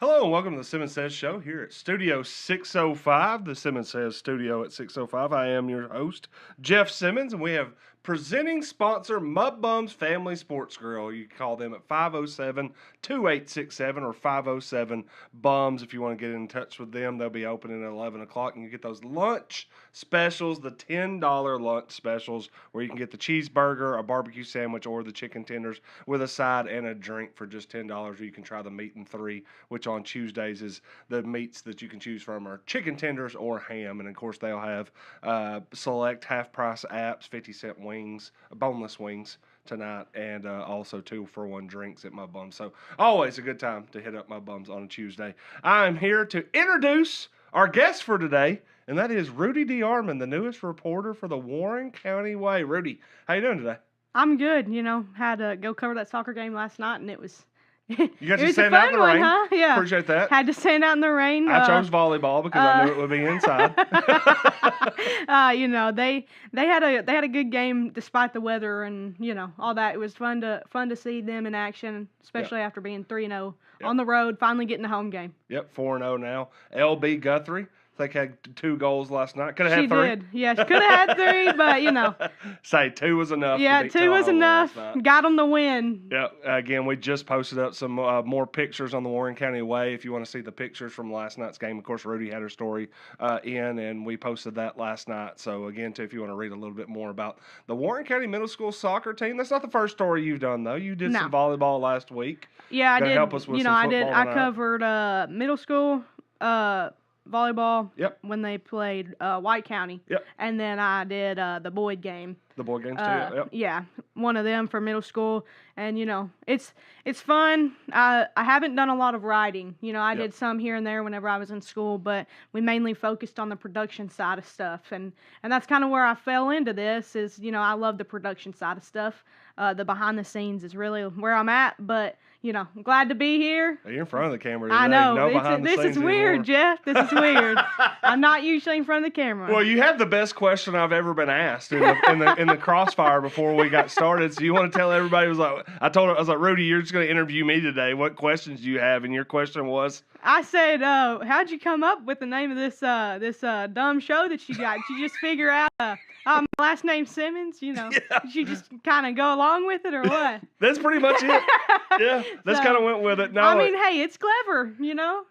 Hello and welcome to the Simmons Says Show here at Studio 605, the Simmons Says Studio at 605. I am your host, Jeff Simmons, and we have presenting sponsor Mud Bums Family Sports Grill. You can call them at 507-2867 or 507-BUMS if you want to get in touch with them. They'll be open at 11 o'clock, and you get those lunch specials, the $10 lunch specials, where you can get the cheeseburger, a barbecue sandwich, or the chicken tenders with a side and a drink for just $10, or you can try the meat and three, which on Tuesdays is the meats that you can choose from are chicken tenders or ham. And of course, they'll have select half price apps, 50-cent wings, boneless wings tonight, and also 2-for-1 drinks at my bums. So always a good time to hit up my bums on a Tuesday. I'm here to introduce our guest for today, and that is Rudy DeArmond, the newest reporter for the Warren County Way. Rudy, how you doing today? I'm good. Had to go cover that soccer game last night, and it was You got to it was a stand out in fun the one, rain. huh? Yeah. Appreciate that. Had to stand out in the rain. I chose volleyball because I knew it would be inside. They had a good game despite the weather and all that. It was fun to see them in action, especially after being 3-0 on the road, finally getting a home game. Yep, 4-0 now. LB Guthrie, I think, had 2 goals last night. Could have had 3. She did. Yeah, she could have had 3, but Say 2 was enough. Yeah, to beat 2 was Tahoe enough. last night. Got them the win. Yeah, again, we just posted up some more pictures on the Warren County Way. If you want to see the pictures from last night's game, of course, Rudy had her story and we posted that last night. So, again, too, if you want to read a little bit more about the Warren County Middle School soccer team, that's not the first story you've done, though. You did some volleyball last week. Yeah, I did. Help us with some I did. football I covered middle school volleyball. Yep. When they played White County. Yep. And then I did the Boyd game. The board games, too. Yep. Yeah, one of them for middle school, and it's fun. I haven't done a lot of writing. I did some here and there whenever I was in school, but we mainly focused on the production side of stuff, and that's kind of where I fell into this. Is I love the production side of stuff. The behind the scenes is really where I'm at, but I'm glad to be here. You're in front of the camera today. I know. No This is weird, Jeff. This is weird. I'm not usually in front of the camera. Well, you had the best question I've ever been asked in the crossfire before we got started. So you want to tell everybody? I was like, Rudy, you're just going to interview me today. What questions do you have? And your question was? I said, how'd you come up with the name of this dumb show that you got? Did you just figure out my last name's Simmons? Yeah. Did you just kind of go along with it or what? That's pretty much it. Yeah, that's kind of went with it. No, I mean, hey, it's clever,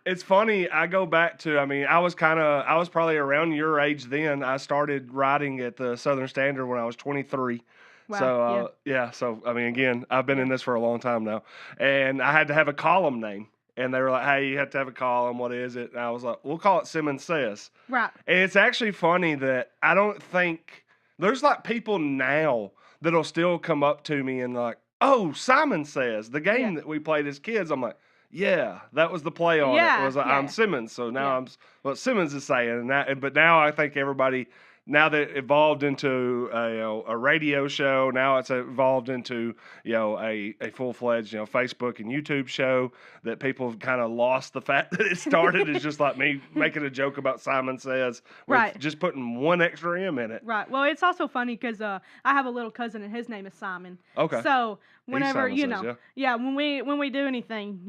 It's funny. I go back to, I was probably around your age then. I started writing at the Southern Standard when I was 23. Wow, So, So, again, I've been in this for a long time now. And I had to have a column name. And they were like, hey, you have to have a column. What is it? And I was like, we'll call it Simmons Says. Right. And it's actually funny that I don't think there's like people now that'll still come up to me and like, oh, Simon Says, the game that we played as kids. I'm like, yeah, that was the play on it. It was like, I'm Simmons. So now I'm what Simmons is saying. But now I think everybody, now that it evolved into a radio show, now it's evolved into a full-fledged Facebook and YouTube show that people have kind of lost the fact that it started as just like me making a joke about Simon Says, with just putting one extra M in it. Right. Well, it's also funny because I have a little cousin and his name is Simon. Okay. So whenever Says, when we do anything,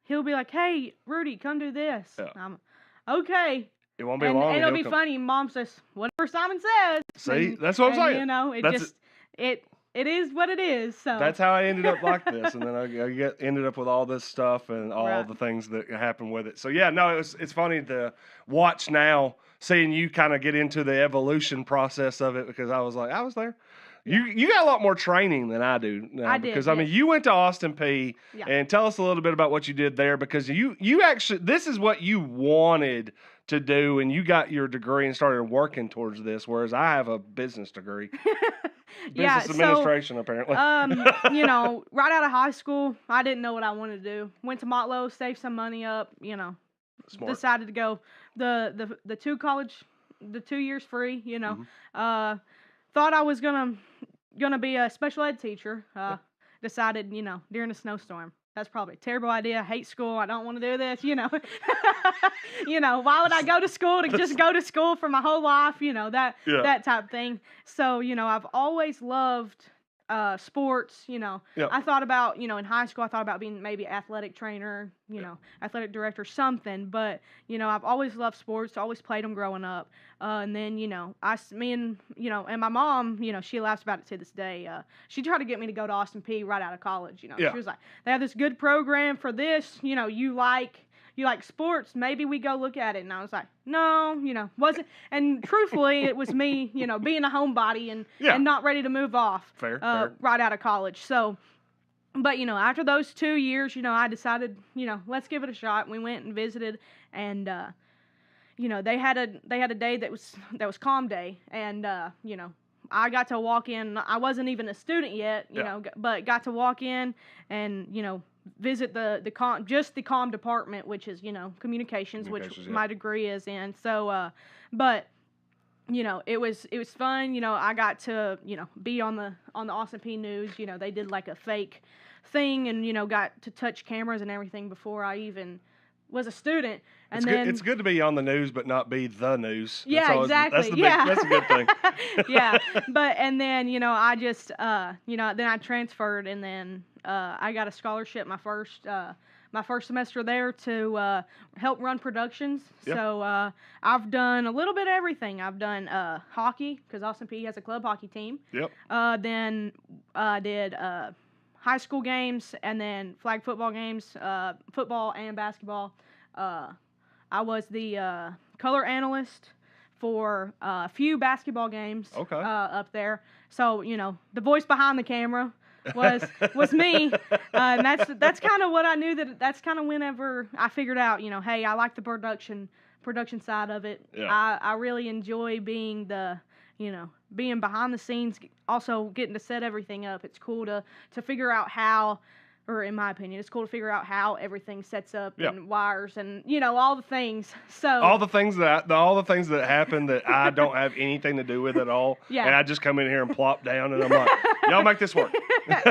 he'll be like, "Hey, Rudy, come do this." Yeah. Okay. It won't be long. And it'll be funny. Mom says, whatever Simon says. See, that's what I'm saying. It is what it is. So that's how I ended up like this, and then I ended up with all this stuff and all the things that happened with it. So it's funny to watch now, seeing you kind of get into the evolution process of it, because I was there. You got a lot more training than I do now. I did, because you went to Austin P, and tell us a little bit about what you did there, because you actually, this is what you wanted to do, and you got your degree and started working towards this, whereas I have a business degrry. Business administration, apparently. Right out of high school, I didn't know what I wanted to do. Went to Motlow, saved some money up, Smart. Decided to go the 2 years free, thought I was gonna be a special ed teacher. Decided, during a snowstorm. That's probably a terrible idea. I hate school. I don't want to do this, why would I go to school to just go to school for my whole life, that type of thing. So, I've always loved sports, you know. Yep. I thought about, you know, in high school, I thought about being maybe athletic trainer, you know, athletic director, something. But, you know, I've always loved sports, always played them growing up. And then, you know, me and, you know, and my mom, you know, she laughs about it to this day. She tried to get me to go to Austin P right out of college, you know. Yeah. She was like, they have this good program for this, you know, you like sports, maybe we go look at it. And I was like, no, you know, wasn't. And truthfully, it was me, you know, being a homebody and not ready to move off Fair. right out of college. So, but, you know, after those 2 years, you know, I decided, you know, let's give it a shot. We went and visited, and, you know, they had a day that was calm day. And, you know, I got to walk in. I wasn't even a student yet, you know, but got to walk in and, you know, visit the comm department, which is, you know, communications, which my degree is in. So, but, you know, it was fun. You know, I got to, you know, be on the Austin P News. You know, they did like a fake thing, and, you know, got to touch cameras and everything before I even was a student. And it's good to be on the news, but not be the news. Yeah, exactly. That's a good thing. Yeah, but, and then, you know, I just, you know, then I transferred, and then I got a scholarship my first semester there to help run productions. Yep. So I've done a little bit of everything. I've done hockey, because Austin P has a club hockey team. Yep. Then I did high school games, and then flag football games, football and basketball. I was the color analyst for a few basketball games up there. So, you know, the voice behind the camera was me. And that's kind of what I knew, that's kind of whenever I figured out, you know, hey, I like the production side of it. Yeah. I really enjoy being being behind the scenes, also getting to set everything up. It's cool to figure out how, or in my opinion, it's cool to figure out how everything sets up and wires and, you know, all the things. So all the things that happen that I don't have anything to do with at all. Yeah. And I just come in here and plop down, and I'm like, y'all make this work.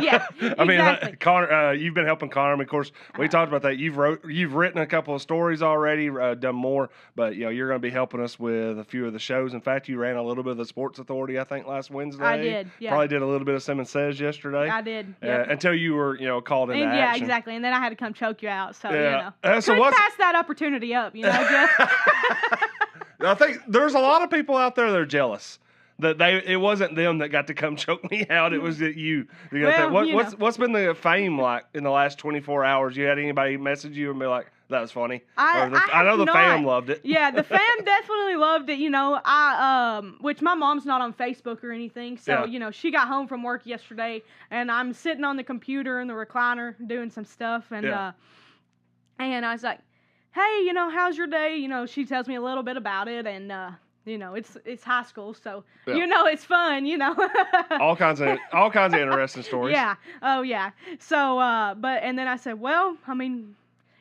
Yeah. I mean, exactly. Connor, you've been helping Connor. Of course, we talked about that. You've written a couple of stories already, done more, but, you know, you're going to be helping us with a few of the shows. In fact, you ran a little bit of the Sports Authority, I think, last Wednesday. I did. Yeah. Probably did a little bit of Simmons Says yesterday. I did. Yep. Until you were, you know, called into action. Yeah, exactly. And then I had to come choke you out. So, you know, so couldn't pass that opportunity up, you know, Jeff. I think there's a lot of people out there that are jealous that it wasn't them that got to come choke me out. It was that you. What's been the fame like in the last 24 hours? You had anybody message you and be like, that was funny? I know the fam loved it. Yeah, the fam definitely loved it. You know, which my mom's not on Facebook or anything. So, you know, she got home from work yesterday, and I'm sitting on the computer in the recliner doing some stuff. And, and I was like, hey, you know, how's your day? You know, she tells me a little bit about it, and, you know, it's high school, so you know it's fun, you know. all kinds of interesting stories. Yeah. Oh yeah. So, and then I said, well, I mean,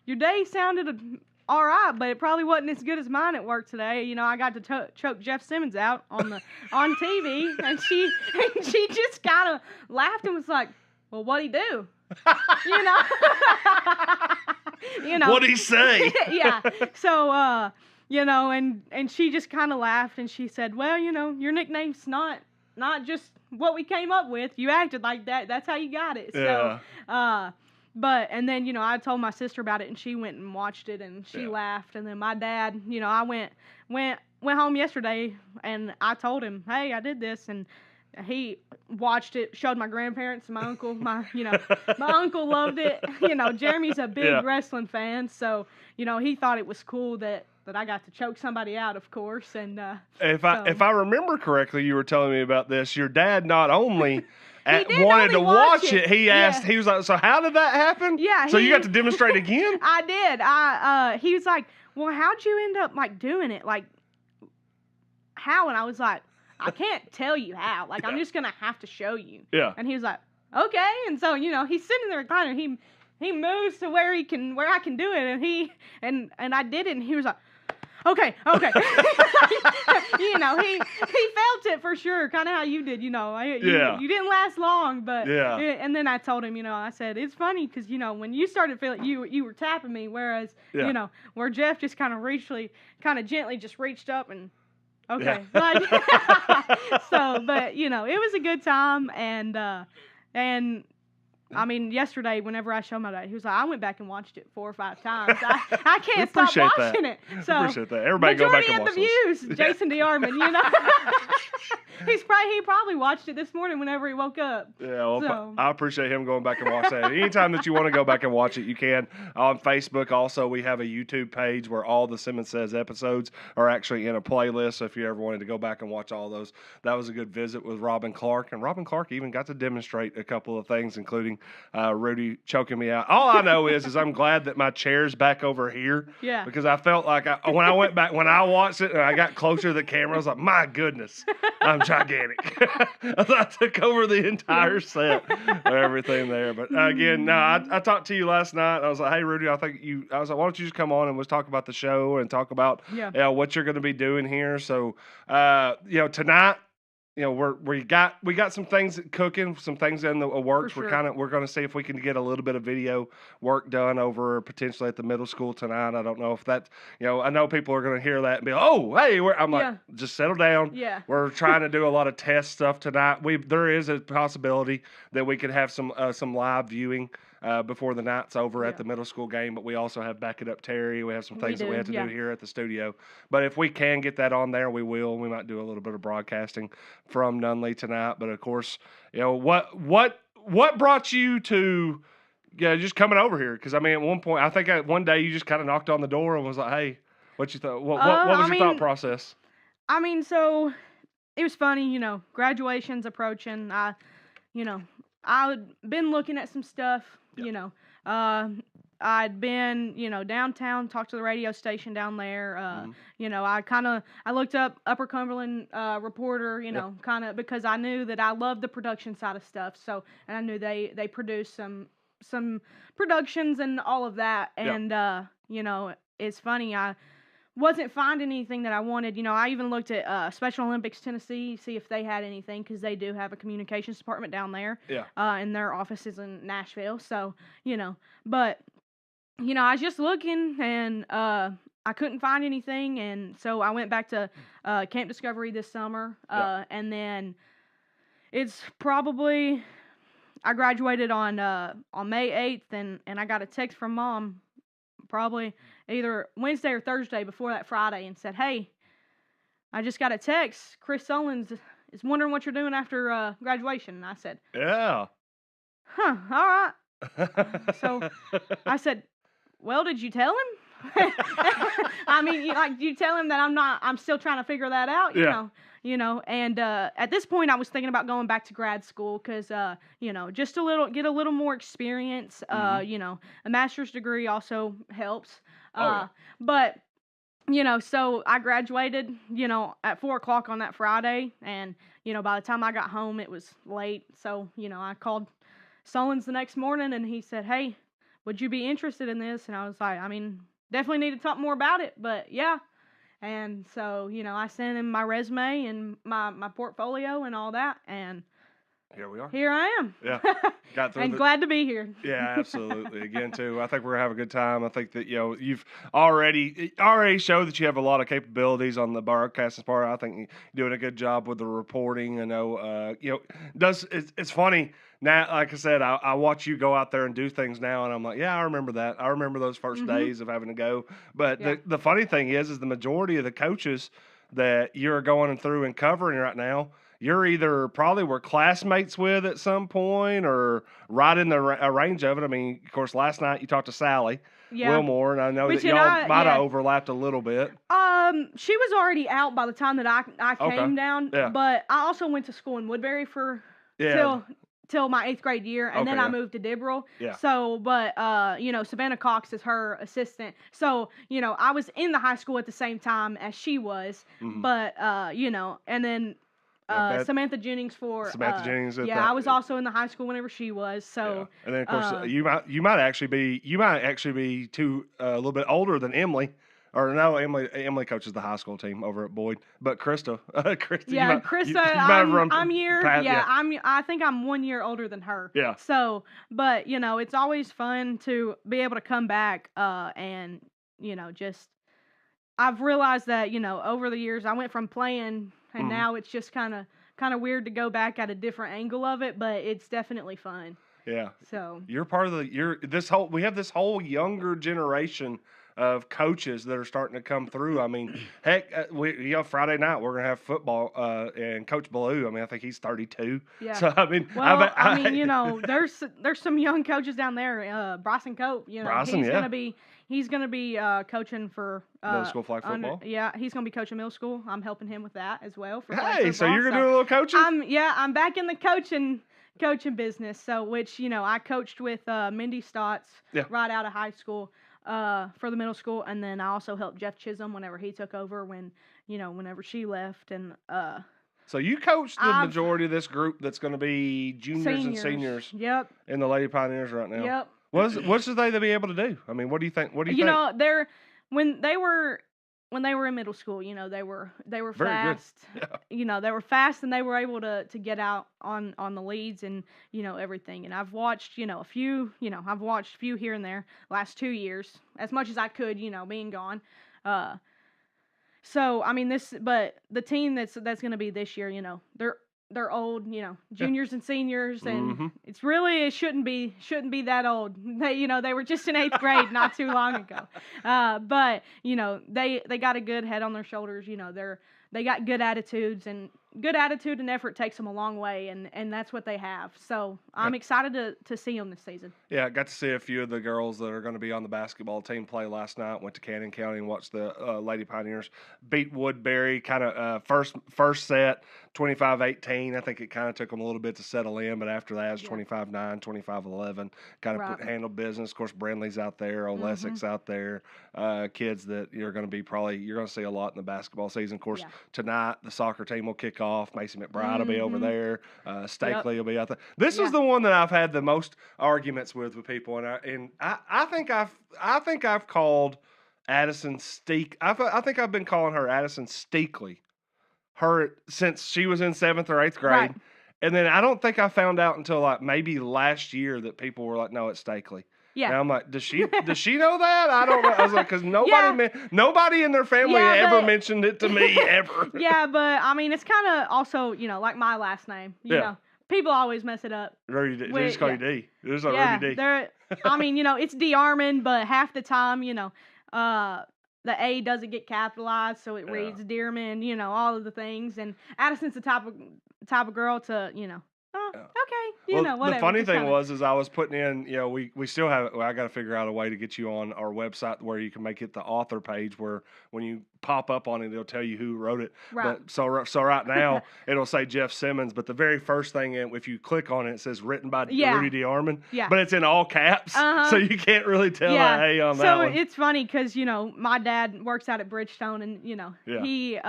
your day sounded all right, but it probably wasn't as good as mine at work today. You know, I got to choke Jeff Simmons out on TV, and she just kind of laughed and was like, well, what'd he do? You know. You know. What'd he say? Yeah. So, you know, and she just kind of laughed, and she said, well, you know, your nickname's not just what we came up with. You acted like that. That's how you got it. Yeah. So, but, and then, you know, I told my sister about it, and she went and watched it, and she laughed. And then my dad, you know, I went home yesterday, and I told him, hey, I did this, and he watched it, showed my grandparents, my uncle, my uncle loved it. You know, Jeremy's a big wrestling fan, so, you know, he thought it was cool that I got to choke somebody out, of course. And if I remember correctly, you were telling me about this. Your dad not only wanted to watch it, he asked. He was like, "So how did that happen?" Yeah. So you got to demonstrate again? I did. He was like, "Well, how'd you end up like doing it? Like, how?" And I was like, I can't tell you how. Like, I'm just going to have to show you. Yeah. And he was like, okay. And so, you know, he's sitting in the recliner. He moves to where I can do it. And I did it. And he was like, okay. You know, he felt it for sure. Kind of how you did, you know. You didn't last long, but. Yeah. And then I told him, you know, I said, it's funny because, you know, when you started feeling, you were tapping me, whereas, you know, where Jeff just kind of gently just reached up and Okay. Yeah. Like, so, but it was a good time, and I mean, yesterday, whenever I showed my dad, he was like, I went back and watched it 4 or 5 times. I We can't stop appreciate that. watching it. We So, appreciate that. Everybody go back majority and of watch the those. views, Jason DeArmond, he probably watched it this morning whenever he woke up. Yeah, well, So. I appreciate him going back and watch that. Anytime that you want to go back and watch it, you can. On Facebook, also, we have a YouTube page where all the Simmons Says episodes are actually in a playlist. So if you ever wanted to go back and watch all those, that was a good visit with Robin Clark. And Robin Clark even got to demonstrate a couple of things, including Rudy choking me out. All I know is I'm glad that my chair's back over here. Yeah. Because I felt like when I watched it and I got closer to the camera, I was like, my goodness, I'm gigantic. I took over the entire set of everything there. But again, no, I talked to you last night. I was like, hey, Rudy, I was like, why don't you just come on and let's talk about the show and talk about what you're going to be doing here. So, tonight, we got some things cooking, some things in the works. For We're going to see if we can get a little bit of video work done over potentially at the middle school tonight. I don't know if that, I know people are going to hear that and be, oh, hey, I'm like, just settle down. Yeah. We're trying to do a lot of test stuff tonight. There is a possibility that we could have some live viewing before the night's over at the middle school game, but we also have Back It Up Terry. We have some things that we have to do here at the studio. But if we can get that on there, we will. We might do a little bit of broadcasting from Nunley tonight. But of course, what brought you to just coming over here? Because I mean, at one point, I think one day you just kind of knocked on the door and was like, "Hey, what you thought? What was your thought process?" I mean, so it was funny, graduation's approaching. I'd been looking at some stuff, I'd been, downtown, talked to the radio station down there. I looked up Upper Cumberland Reporter, kind of because I knew that I loved the production side of stuff. So, and I knew they produced some productions and all of that. And, it's funny. I wasn't finding anything that I wanted. I even looked at Special Olympics Tennessee, see if they had anything, because they do have a communications department down there. Yeah. And their office is in Nashville. So, but, I was just looking and I couldn't find anything. And so I went back to Camp Discovery this summer. And then it's probably, I graduated on May 8th and I got a text from Mom probably either Wednesday or Thursday before that Friday and said, hey, I just got a text. Chris Solins is wondering what you're doing after graduation. And I said, yeah. Huh, all right. So I said, well, did you tell him? I mean, you tell him that I'm still trying to figure that out, you know, and at this point I was thinking about going back to grad school because, just get a little more experience, a master's degree also helps, but, so I graduated, at 4:00 on that Friday, and, by the time I got home, it was late, so, I called Solins the next morning, and he said, hey, would you be interested in this? And I was like, I mean, definitely need to talk more about it, but yeah. And so, I sent him my resume and my portfolio and all that, and here we are. Here I am. Yeah. Got through and glad to be here. Yeah, absolutely. Again, too, I think we're going to have a good time. I think that, you've already showed that you have a lot of capabilities on the broadcasting part. I think you're doing a good job with the reporting. I know, it's funny. Now, like I said, I watch you go out there and do things now, and I'm like, yeah, I remember that. I remember those first days of having to go. But the funny thing is the majority of the coaches that you're going through and covering right now, you're either probably were classmates with at some point or right in the range of it. I mean, of course, last night you talked to Sally Wilmore, and I know that y'all might have overlapped a little bit. She was already out by the time that I came down, but I also went to school in Woodbury for till my 8th grade year, and then I moved to Dibbrell. Yeah. So, but Savannah Cox is her assistant. So, I was in the high school at the same time as she was, but and then Samantha Jennings I was also in the high school whenever she was. So, and then of course you might actually be a little bit older than Emily. Or no, Emily coaches the high school team over at Boyd, but Krista, I think I'm 1 year older than her. Yeah. So, but it's always fun to be able to come back and just I've realized that, over the years I went from playing and now it's just kind of weird to go back at a different angle of it, but it's definitely fun. Yeah. So You're part of we have this whole younger generation of coaches that are starting to come through. I mean, heck, Friday night we're gonna have football, and Coach Ballou. I mean, I think he's 32. yeah. So I mean, Well, there's some young coaches down there. Bryson Cope, Bryson, he's gonna be coaching for middle school flag football. He's gonna be coaching middle school. I'm helping him with that as well. For Hey, so you're gonna do a little coaching? I'm back in the coaching business. So which I coached with Mindy Stotts right out of high school for the middle school, and then I also helped Jeff Chisholm whenever he took over whenever she left, and so you coached the majority of this group that's going to be juniors and seniors. Yep. In the Lady Pioneers right now. Yep. What should they be able to do? I mean, what do you think? What do you think? When they were in middle school, they were Very fast. Good. Yeah. They were fast, and they were able to get out on the leads and everything. And I've watched a few here and there last 2 years, as much as I could, being gone. So I mean but the team that's going to be this year, they're old, juniors and seniors, and it shouldn't be that old. They were just in 8th grade not too long ago. But they got a good head on their shoulders. They got good attitudes, and good attitude and effort takes them a long way, and that's what they have. So I'm excited to see them this season. Yeah, I got to see a few of the girls that are going to be on the basketball team play last night. Went to Cannon County and watched the Lady Pioneers beat Woodbury kind of first set, 25-18. I think it kind of took them a little bit to settle in, but after that, it's 25-9, 25-11. Kind of handled business. Of course, Brindley's out there, Old Essex out there. Kids that you're going to see a lot in the basketball season. Of course, tonight the soccer team will kick off. Macy McBride will be over there. Stakely will be out there. This is the one that I've had the most arguments with people, and I think I've called Addison Steek. I think I've been calling her Addison Steakley, since she was in 7th or 8th grade. Right. And then I don't think I found out until like maybe last year that people were like, no, it's Stakely. Yeah. And I'm like, does she know that? I don't know. I was like, because nobody in their family ever mentioned it to me ever. Yeah, but I mean, it's kind of also, like my last name. You know, people always mess it up. Rudy, they just call you D. It's like Rudy D. I mean, it's DeArmond, but half the time, the A doesn't get capitalized, so it reads DeArmond. All of the things. And Addison's the type of girl to, okay, whatever. The funny thing is I was putting in, we still have, I got to figure out a way to get you on our website where you can make it the author page where when you pop up on it, it'll tell you who wrote it. Right. But so right now, it'll say Jeff Simmons, but the very first thing, if you click on it, it says written by Rudy DeArmond. Yeah. But it's in all caps, so you can't really tell hey on that one. So it's funny because, my dad works out at Bridgestone, and, he,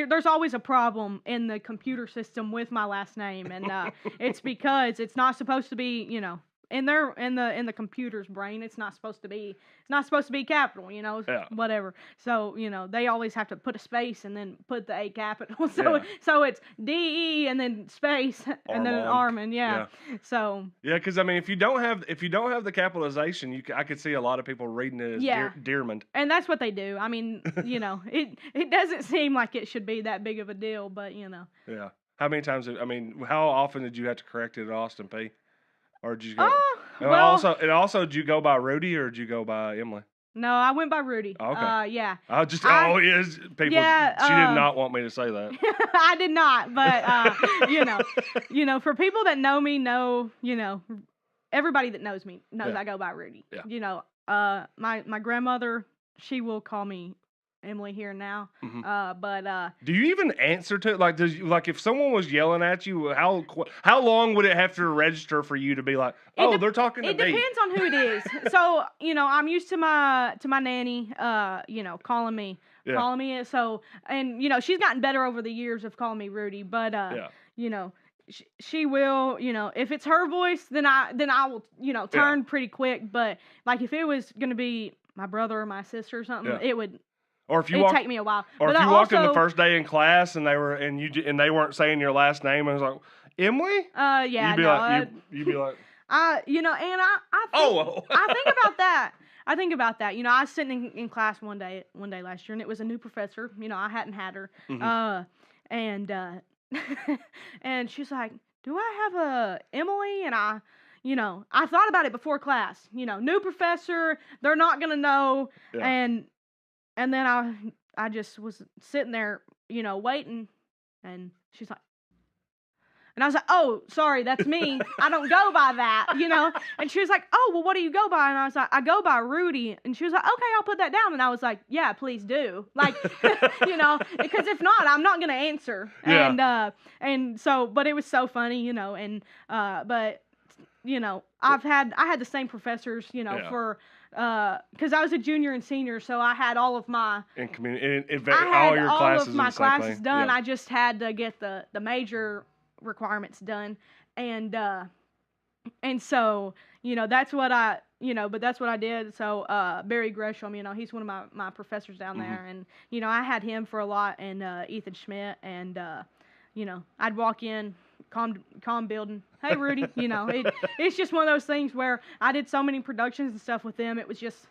there's always a problem in the computer system with my last name, and it's because it's not supposed to be, in the computer's brain, it's not supposed to be capital, whatever. So, they always have to put a space and then put the A capital. So it's D-E and then space and then an Armand. Yeah. So. Yeah, because I mean, if you don't have the capitalization, I could see a lot of people reading it as DeArmond. And that's what they do. I mean, it doesn't seem like it should be that big of a deal, but Yeah. How many times? How often did you have to correct it at Austin P? Or did you go? Also, did you go by Rudy or did you go by Emily? No, I went by Rudy. Okay. Yeah. People. She did not want me to say that. I did not, but for people that know me, everybody that knows me knows I go by Rudy. Yeah. My grandmother, she will call me Emily here now. But do you even answer to it? Like if someone was yelling at you, how long would it have to register for you to be like, they're talking to me? It depends on who it is. So I'm used to my nanny, calling me. So, and she's gotten better over the years of calling me Rudy. But she will, if it's her voice, then I will, turn pretty quick. But like if it was gonna be my brother or my sister or something, it would. Or if you it'd take me a while. Or if you walked in the first day in class and they weren't saying your last name, and it was like, Emily? Yeah. You'd be like, and I think about that. I think about that. You know, I was sitting in class one day last year, and it was a new professor. You know, I hadn't had her. And and she's like, "Do I have a Emily?" And I thought about it before class. You know, new professor, they're not gonna know. Yeah. And then I just was sitting there, you know, waiting, and she's like. And I was like, "Oh, sorry, that's me. I don't go by that, you know." And she was like, "Oh, well, what do you go by?" And I was like, "I go by Rudy." And she was like, "Okay, I'll put that down." And I was like, "Yeah, please do." Like, you know, because if not, I'm not gonna answer. Yeah. And so, but it was so funny, you know. And but you know, I had the same professors, you know, for because I was a junior and senior, so I had all of my all your classes of my classes done. Yep. I just had to get the major requirements done, and so you know that's what I did. So Barry Gresham, you know, he's one of my professors down there, and you know I had him for a lot, and Ethan Schmidt, and you know I'd walk in, calm building, "Hey Rudy," you know, it's just one of those things where I did so many productions and stuff with them. It was just.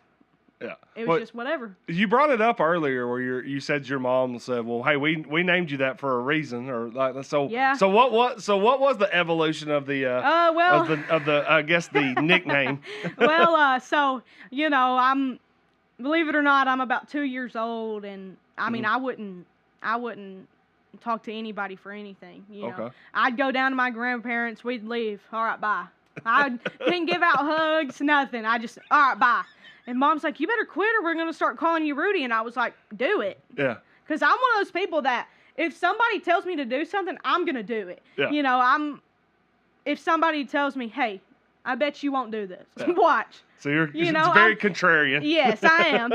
Yeah, it was just whatever. You brought it up earlier, where you said your mom said, "Well, hey, we named you that for a reason," or like so. Yeah. So what was the evolution of the of the I guess the nickname? Well, so you know, believe it or not, I'm about 2 years old, and I mean, I wouldn't talk to anybody for anything. You know, I'd go down to my grandparents, we'd leave. All right, bye. I didn't give out hugs, nothing. I just, all right, bye. And Mom's like, "You better quit or we're going to start calling you Rudy." And I was like, "Do it." Yeah. Because I'm one of those people that if somebody tells me to do something, I'm going to do it. Yeah. You know, if somebody tells me, "Hey, I bet you won't do this." Yeah. Watch. So it's very contrarian. Yes, I am.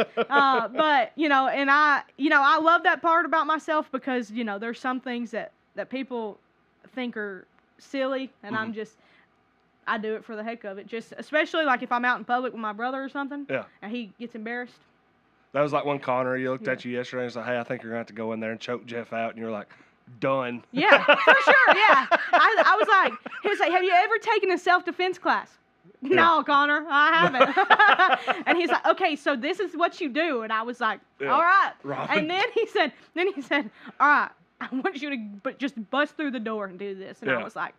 But, you know, and I love that part about myself because, you know, there's some things that people think are silly, and I do it for the heck of it. Just especially like if I'm out in public with my brother or something. Yeah. And he gets embarrassed. That was like when Connor, he looked at you yesterday and was like, "Hey, I think you're gonna have to go in there and choke Jeff out," and you're like, "Done." Yeah, for sure. Yeah. I was like, he was like, "Have you ever taken a self-defense class?" Yeah. "No, Connor, I haven't." And he's like, "Okay, so this is what you do." And I was like, "All right." Robin. And then he said, "All right, I want you to just bust through the door and do this." And I was like,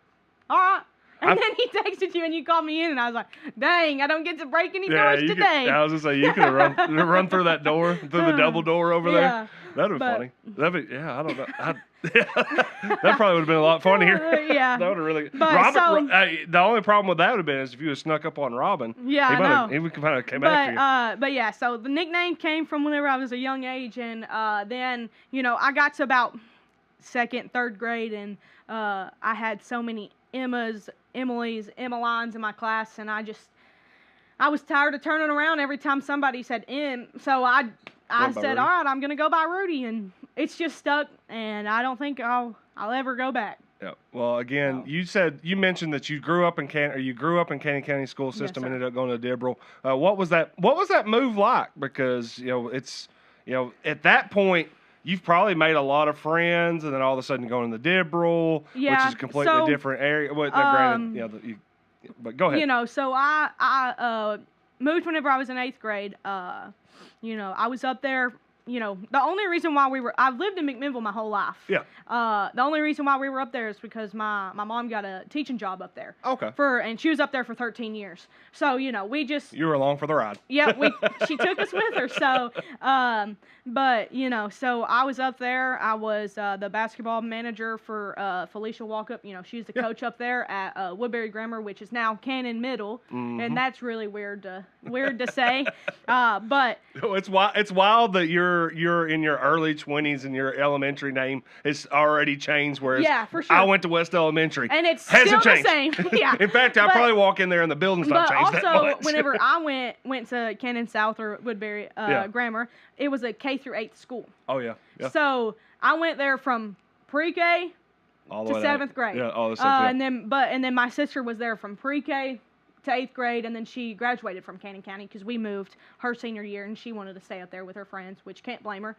"All right." And then he texted you and you called me in, and I was like, "Dang, I don't get to break any doors today." I was gonna say you could have run through that door, through the double door over there. That'd be funny. I don't know. That probably would have been a lot funnier. Yeah. That would have really. Robin, the only problem with that would have been is if you had snuck up on Robin. Yeah, I know. He would kind of came after you. But yeah, so the nickname came from whenever I was a young age, and then you know I got to about 2nd, 3rd grade, and I had so many Emmas, Emily's, Emmelines in my class, and I was tired of turning around every time somebody said M. So I said, "All right, I'm gonna go by Rudy," and it's just stuck, and I don't think I'll ever go back. Yeah. Well, again, you mentioned that you grew up in Cannon County school system, ended up going to Dibble. What was that move like? Because it's at that point. You've probably made a lot of friends, and then all of a sudden going to the Dibble, which is a completely different area. Well, granted, but go ahead. You know, so I moved whenever I was in 8th grade. You know, I was up there. You know, the only reason why I've lived in McMinnville my whole life. Yeah. The only reason why we were up there is because my mom got a teaching job up there. Okay. And she was up there for 13 years. So, you know, you were along for the ride. Yeah, she took us with her. So, but, you know, so I was up there. I was the basketball manager for Felicia Walkup. You know, she's the coach up there at Woodbury Grammar, which is now Cannon Middle. Mm-hmm. And that's really weird to say. But it's wild that you're in your early 20s and your elementary name is already changed, whereas for sure. I went to West Elementary. And it's hasn't still changed. The same. Yeah. In fact, I'll probably walk in there and the building's not changed that much. But also, whenever I went to Cannon South or Woodbury Grammar, it was a K through 8th school. Oh, yeah. So I went there from pre-K to 7th grade. Yeah, all the stuff. And then my sister was there from pre-K to 8th grade, and then she graduated from Cannon County because we moved her senior year, and she wanted to stay up there with her friends, which can't blame her.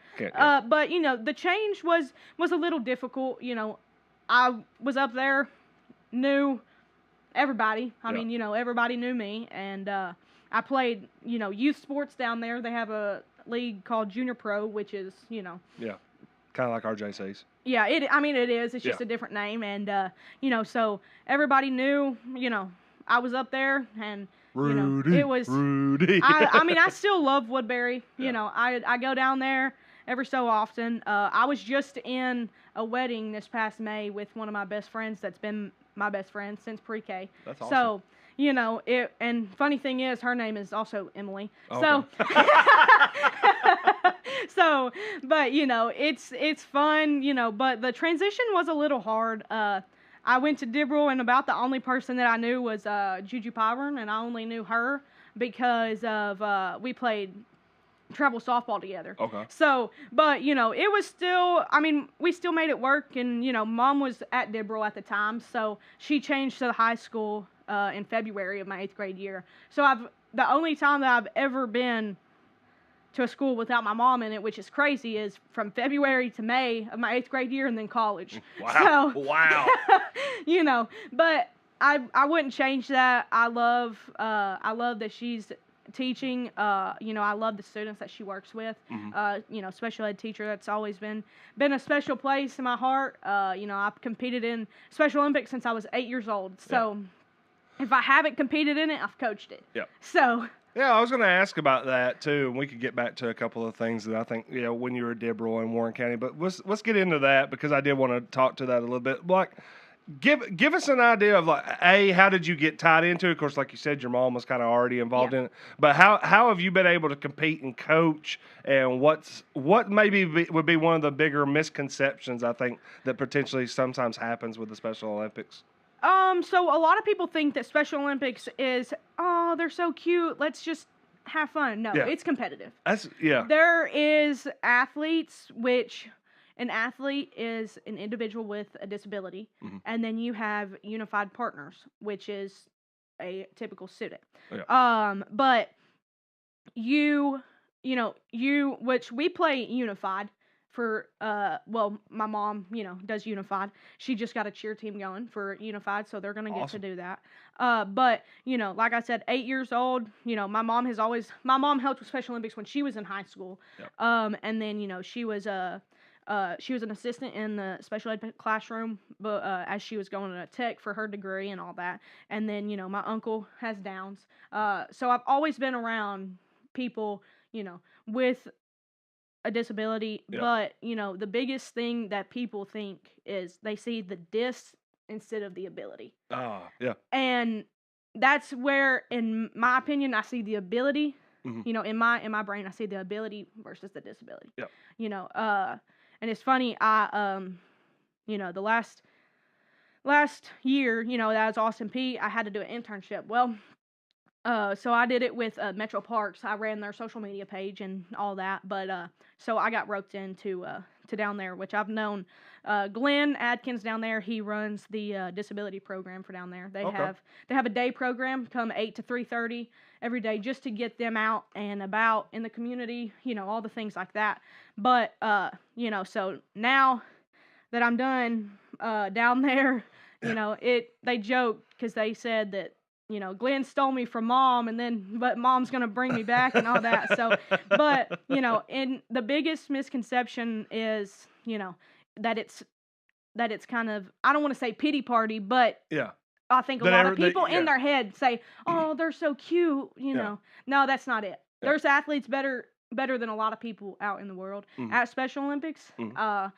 But you know, the change was a little difficult. You know, I was up there, new, everybody. I Yeah. mean, everybody knew me, and I played, youth sports down there. They have a league called Junior Pro, which is, Yeah. Kind of like RJC's. yeah, it is. It's just Yeah. a different name, and so everybody knew, I was up there, and Rudy, it was. Rudy. I still love Woodbury. Yeah. I go down there every so often. I was just in a wedding this past May with one of my best friends that's been my best friend since pre-K. That's awesome. So, and funny thing is, her name is also Emily. Okay. So, but, it's fun, but the transition was a little hard. I went to Dibble, and about the only person that I knew was Juju Pyburn, and I only knew her because of we played travel softball together. Okay. So, but, it was still, we still made it work, and, Mom was at Dibble at the time, so she changed to the high school in February of my 8th grade year. So the only time that I've ever been to a school without my mom in it, which is crazy, is from February to May of my 8th grade year and then college. Wow. So, Wow. But I wouldn't change that. I love that she's teaching. I love the students that she works with. Mm-hmm. Special ed teacher, that's always been a special place in my heart. I've competed in Special Olympics since I was 8 years old. So if I haven't competed in it, I've coached it. Yep. So. Yeah, I was going to ask about that too, and we could get back to a couple of things that I think, when you were at Dibble in Warren County. But let's get into that because I did want to talk to that a little bit. Like, give us an idea of how did you get tied into it? Of course, like you said, your mom was kind of already involved in it. But how have you been able to compete and coach? And what maybe would be one of the bigger misconceptions I think that potentially sometimes happens with the Special Olympics? So a lot of people think that Special Olympics is, oh, they're so cute, let's just have fun. No, it's competitive. There is athletes, which an athlete is an individual with a disability, and then you have unified partners, which is a typical student. But which we play unified. For, my mom, does unified. She just got a cheer team going for unified, so they're going to get to do that. But, like I said, 8 years old, my mom helped with Special Olympics when she was in high school. Yep. And then, she was an assistant in the special ed classroom, but as she was going to tech for her degree and all that. And then, my uncle has Downs. So I've always been around people, with a disability, but the biggest thing that people think is they see the dis instead of the ability. And that's where, in my opinion, I see the ability. In my brain, I see the ability versus the disability. And it's funny. I the last year, that was Austin P. I had to do an internship. Well. So I did it with Metro Parks. I ran their social media page and all that. But so I got roped into to down there, which I've known Glenn Adkins down there. He runs the disability program for down there. They have a day program, come 8 to 3:30 every day, just to get them out and about in the community. All the things like that. But so now that I'm done down there, they joke because they said that. Glenn stole me from Mom, but Mom's gonna bring me back and all that. So, but and the biggest misconception is, that it's kind of, I don't want to say pity party, but I think a lot of people in their head say, oh, they're so cute. No, that's not it. There's athletes better than a lot of people out in the world at Special Olympics. My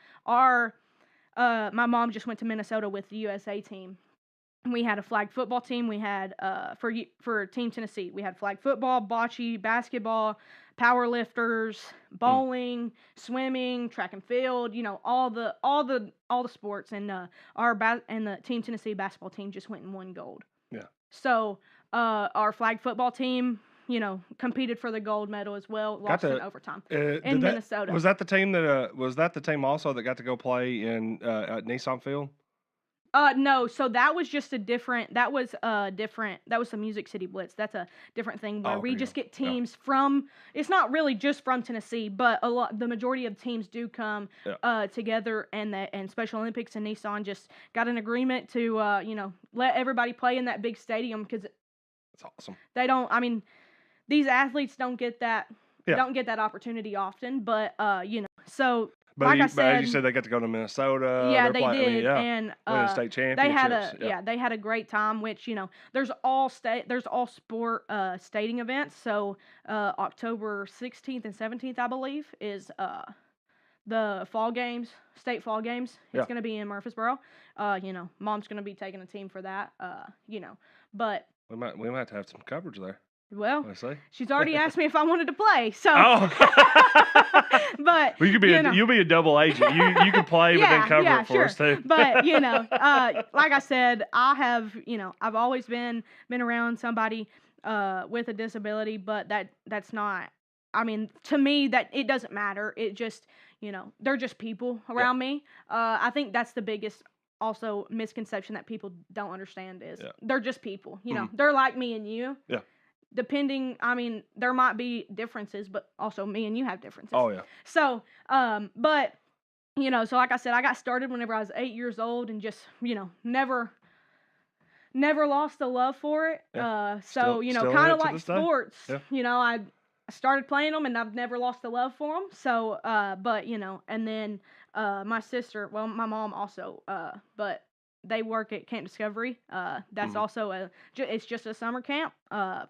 mom just went to Minnesota with the USA team. We had a flag football team. We had for Team Tennessee, we had flag football, bocce, basketball, power lifters, bowling, swimming, track and field. All the sports. And the Team Tennessee basketball team just went and won gold. Yeah. So our flag football team, competed for the gold medal as well. Lost in overtime in Minnesota. Was that the team also that got to go play in at Nissan Field? No, so that was just that was the Music City Blitz. That's a different thing where we just get teams from, it's not really just from Tennessee, but the majority of teams do come together, and Special Olympics and Nissan just got an agreement to, let everybody play in that big stadium, because it's awesome. These athletes don't get that opportunity often, but, so... But like I said, as you said, they got to go to Minnesota. Yeah, they did, and winning state championships. They had a great time. Which there's all sport stating events. So October 16th and 17th, I believe, is the fall games, state fall games. It's going to be in Murfreesboro. Mom's going to be taking a team for that. But we might have to have some coverage there. Well, she's already asked me if I wanted to play, so. But well, you'll be a double agent. You can play, but then cover it for us too. But like I said, I've always been around somebody with a disability, but that's not. To me, that it doesn't matter. It just they're just people around me. I think that's the biggest also misconception that people don't understand is they're just people. They're like me and you. Yeah. Depending, there might be differences, but also me and you have differences. Oh, yeah. So, but, so like I said, I got started whenever I was 8 years old and just, never lost the love for it. Yeah. So, kind of like sports, yeah. I started playing them and I've never lost the love for them. So, but, and then my sister, well, my mom also, but they work at Camp Discovery. That's also it's just a summer camp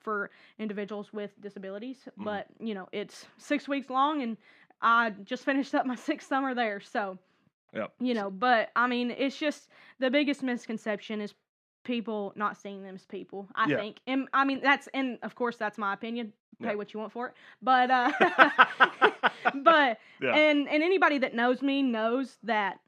for individuals with disabilities. But, it's 6 weeks long, and I just finished up my 6th summer there. So, but, it's just the biggest misconception is people not seeing them as people, I think. And, of course, that's my opinion. Pay what you want for it. But, and anybody that knows me knows that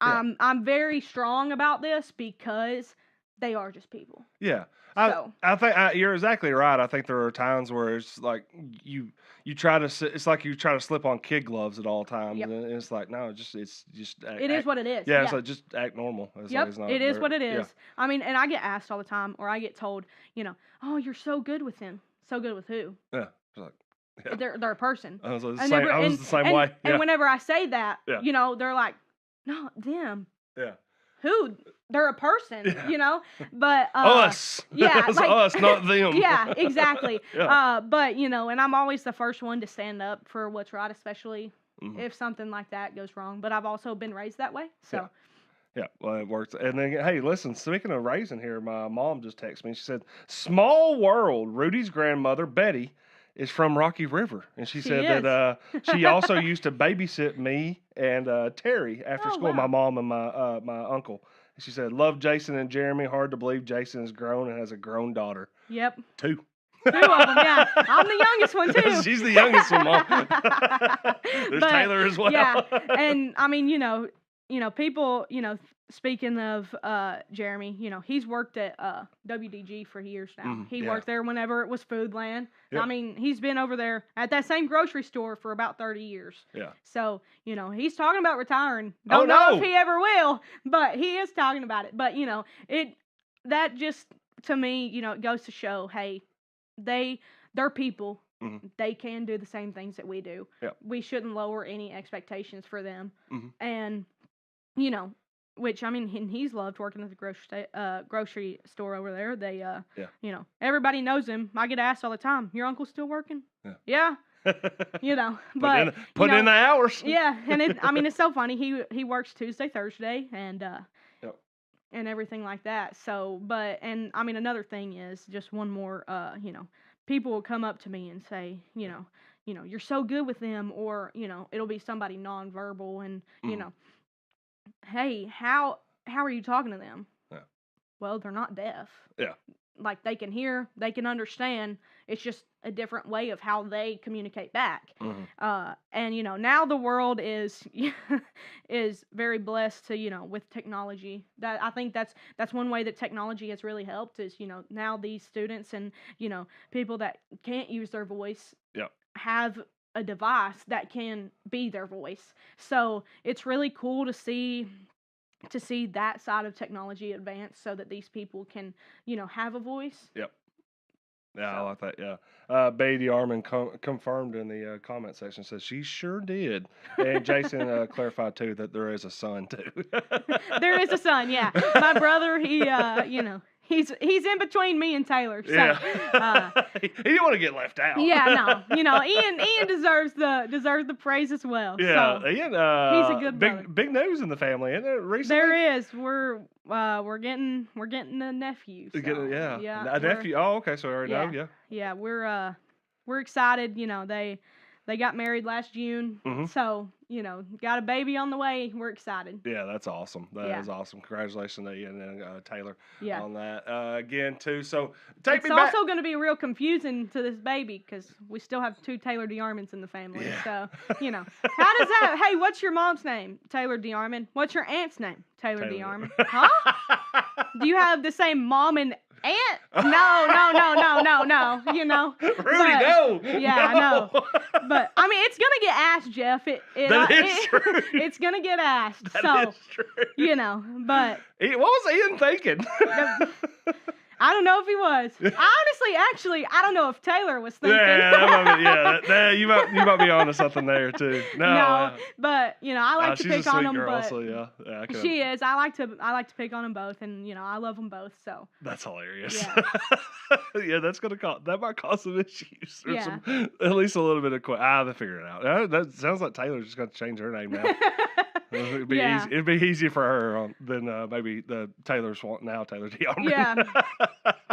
I'm very strong about this because they are just people. Yeah. I think you're exactly right. I think there are times where it's like you try to slip on kid gloves at all times, and it's like no, it is what it is. Yeah, it's like just act normal. It is what it is. Yeah. And I get asked all the time, or I get told, oh, you're so good with him. So good with who? Yeah. It's like, they're a person. I was the same way. And whenever I say that, they're like, no, them. Yeah. Who? They're a person, but us. Yeah, it's us, not them. Yeah, exactly. But and I'm always the first one to stand up for what's right, especially if something like that goes wrong. But I've also been raised that way, so. Yeah, well, it works. And then, hey, listen, speaking of raising here, my mom just texted me. She said, "Small world. Rudy's grandmother, Betty, is from Rocky River." And she said that she also used to babysit me and Terry after school, my mom and my uncle. And she said, "Love Jason and Jeremy. Hard to believe Jason is grown and has a grown daughter." Yep. 2. 2 of them, yeah. I'm the youngest one, too. She's the youngest one, Mom. There's Taylor as well. Yeah, and, people, speaking of Jeremy, he's worked at WDG for years now. He worked there whenever it was Foodland. Yep. He's been over there at that same grocery store for about 30 years. Yeah. So, he's talking about retiring. Don't know if he ever will, but he is talking about it. But, that just, to me, it goes to show, hey, they're people. They can do the same things that we do. Yep. We shouldn't lower any expectations for them. And, which, and he's loved working at the grocery store over there. They, everybody knows him. I get asked all the time, "Your uncle's still working?" Yeah. But put in the hours. Yeah, and it's so funny. He works Tuesday, Thursday, and and everything like that. So, but another thing is just one more. People will come up to me and say, "You're so good with them," or it'll be somebody nonverbal, and hey, how are you talking to them? Yeah. Well, they're not deaf. Yeah. Like, they can hear, they can understand. It's just a different way of how they communicate back. And now the world is very blessed to with technology. That I think that's one way that technology has really helped is now these students and people that can't use their voice have a device that can be their voice. So it's really cool to see to see that side of technology advance so that these people can, have a voice. Yep. Yeah, I So. like that. Yeah. DeArmond confirmed in the comment section, says she sure did. And Jason clarified too that there is a son too. There is a son, yeah. My brother, he, he's in between me and Taylor. So, Yeah. He didn't want to get left out. Yeah, no. Ian deserves the praise as well. Yeah, So, Ian. he's a good brother. Big news in the family, isn't it? Recently, there is. We're getting a nephew. So, yeah, a nephew. Oh, okay. So I already know. Yeah. Yeah, we're excited. They got married last June, so got a baby on the way. We're excited. Yeah, that's awesome. That is awesome. Congratulations to Ian and Taylor on that again too. So it's also going to be real confusing to this baby because we still have 2 Taylor DeArmonds in the family. Yeah. So how does that? Hey, what's your mom's name? Taylor DeArmond. What's your aunt's name? Taylor DeArmond. Huh? Do you have the same mom and aunt? No. Rudy, no. Yeah, no. I know. But I mean, it's gonna get asked, Jeff. That is true. It's gonna get asked. That is true. But what was Ian thinking? I don't know if he was. Actually, I don't know if Taylor was thinking. You might be onto something there too. No, but I like to pick on them. Girl, but so yeah, she is. I like to pick on them both, and I love them both. So that's hilarious. Yeah, that might cause some issues. Or Yeah. At least a little bit of they figure it out. That sounds like Taylor's just got to change her name now. It'd be easy. It'd be easier for her than maybe the Taylor's want now. Taylor DeArmond.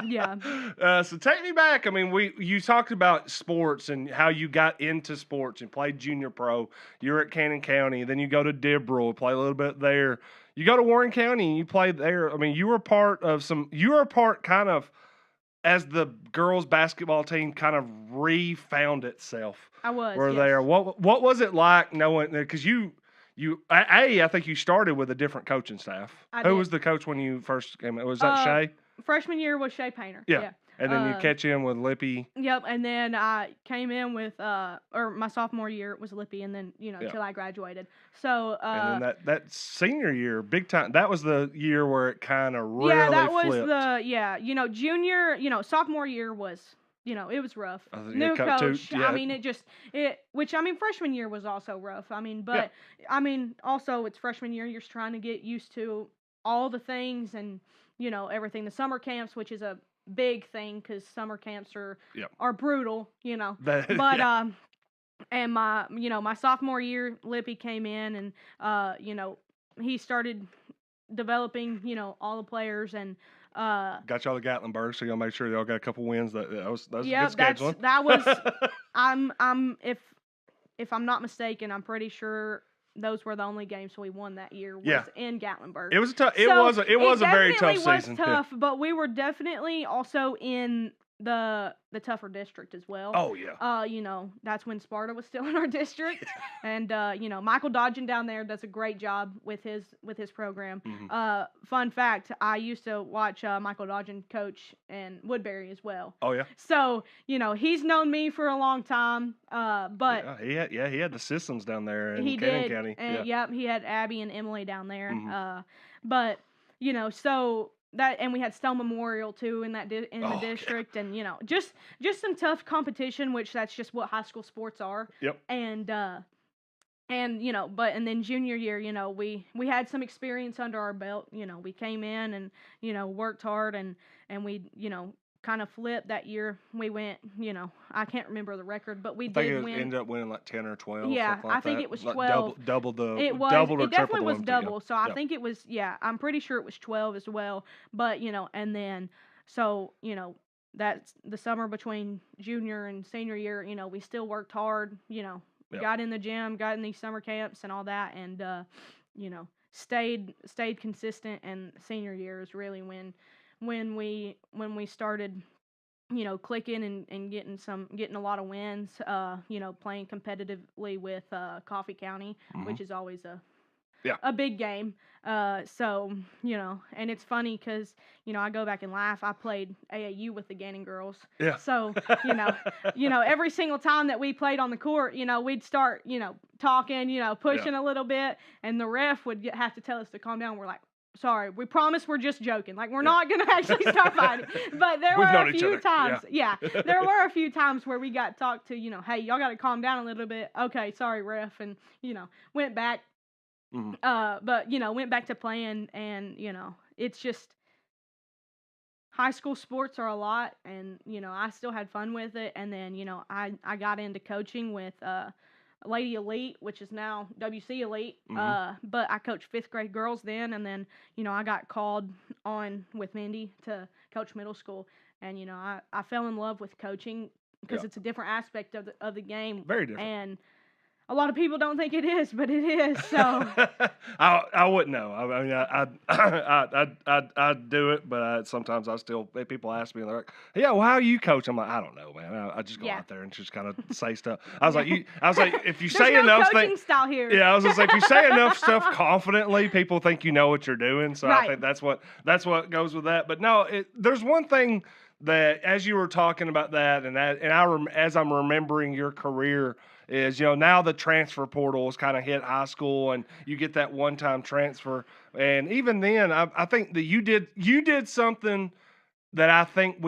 Yeah. So take me back. I mean, you talked about sports and how you got into sports and played junior pro. You're at Cannon County, then you go to Dibrow, play a little bit there. You go to Warren County and you played there. I mean, you were part kind of as the girls basketball team kind of refound itself. I was. Were there? What was it like knowing? Because I think you started with a different coaching staff. Who was the coach when you first came in? Was that Shay? Freshman year was Shay Painter. Yeah. And then you catch in with Lippy. Yep. And then I came in with, or my sophomore year was Lippy, and then till I graduated. So. And then that senior year, big time. That was the year where it kind of really flipped. Junior. Sophomore year was. It was rough. New coach. Yeah. I mean, freshman year was also rough. I mean, but also it's freshman year. You're trying to get used to all the things and everything. The summer camps, which is a big thing because summer camps are brutal. But and my sophomore year, Lippy came in and he started developing all the players and. Got y'all to Gatlinburg, so y'all make sure y'all got a couple wins. That was good scheduling. That was. If I'm not mistaken, I'm pretty sure those were the only games we won that year. Was in Gatlinburg. It was tough. It was a very tough season. It was tough, but we were definitely also in the tougher district as well. Oh yeah. That's when Sparta was still in our district, and Michael Dodgen down there does a great job with his program. Mm-hmm. Fun fact: I used to watch Michael Dodgen coach in Woodbury as well. Oh yeah. So he's known me for a long time. But he had the systems down there in Cannon County. And, he had Abby and Emily down there. Mm-hmm. But so. And we had Stell Memorial too in the district, and just some tough competition, which that's just what high school sports are. Yep. And then junior year, we had some experience under our belt. We came in and worked hard and we kind of flipped that year. We went, I can't remember the record, but we did win. Ended up winning like 10 or 12. Yeah, like I think that. it was Like 12. Double the. It was. Doubled or it definitely was tripled double. So I Yep. think it was. Yeah, I'm pretty sure it was 12 as well. But and then that's the summer between junior and senior year. We still worked hard. Yep. Got in the gym, got in these summer camps and all that, and stayed consistent. And senior year is really when we started clicking and getting a lot of wins, playing competitively with Coffee County, Mm-hmm. which is always a Yeah. a big game. So, and it's funny because, I go back and laugh. I played AAU with the Gannon girls. Yeah. So, every single time that we played on the court, we'd start, talking, pushing a little bit, and the ref would have to tell us to calm down. We're like, sorry, we promise we're just joking. Like, we're not going to actually start fighting. But there were a few times, there were a few times where we got talked to, hey, y'all got to calm down a little bit. Okay, sorry, ref. And, went back. But, went back to playing, and, it's just, high school sports are a lot, and, I still had fun with it. And then, I got into coaching with Lady Elite, which is now WC Elite. But I coached 5th grade girls then, and then, I got called on with Mindy to coach middle school. And, I fell in love with coaching because it's a different aspect of the game. Very different. And a lot of people don't think it is, but it is. So I wouldn't know. I mean, I do it, but sometimes people ask me, and they're like, "Yeah, well, how you coach?" I'm like, "I don't know, man. I just go out there and just kind of say stuff." I was like, if you say enough coaching style here. Yeah, I was just like, if you say enough stuff confidently, people think you know what you're doing. So I think that's what goes with that. But no, there's one thing that, as you were talking about that, as I'm remembering your career, is, now the transfer portal has kind of hit high school, and you get that one-time transfer. And even then, I think that you did something that I think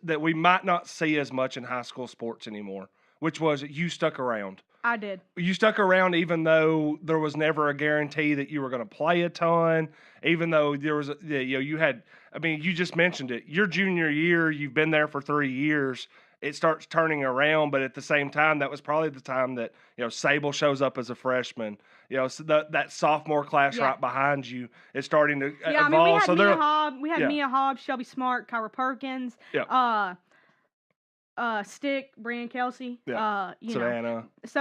that we might not see as much in high school sports anymore, which was you stuck around. I did. You stuck around even though there was never a guarantee that you were going to play a ton, even though there was, you had, I mean, you just mentioned it. Your junior year, you've been there for 3 years. It starts turning around, but at the same time, that was probably the time that, Sable shows up as a freshman. So that sophomore class right behind you is starting to evolve. I mean, we had Mia Hobbs, Shelby Smart, Kyra Perkins, Stick, Brian Kelsey, Savannah, so,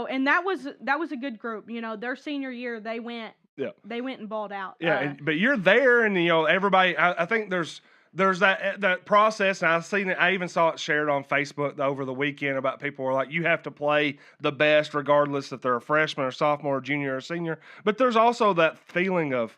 and that was a good group. Their senior year, they went and balled out. But you're there, and everybody. I think there's that process, and I even saw it shared on Facebook over the weekend about people were like, you have to play the best regardless if they're a freshman or sophomore or junior or senior. But there's also that feeling of,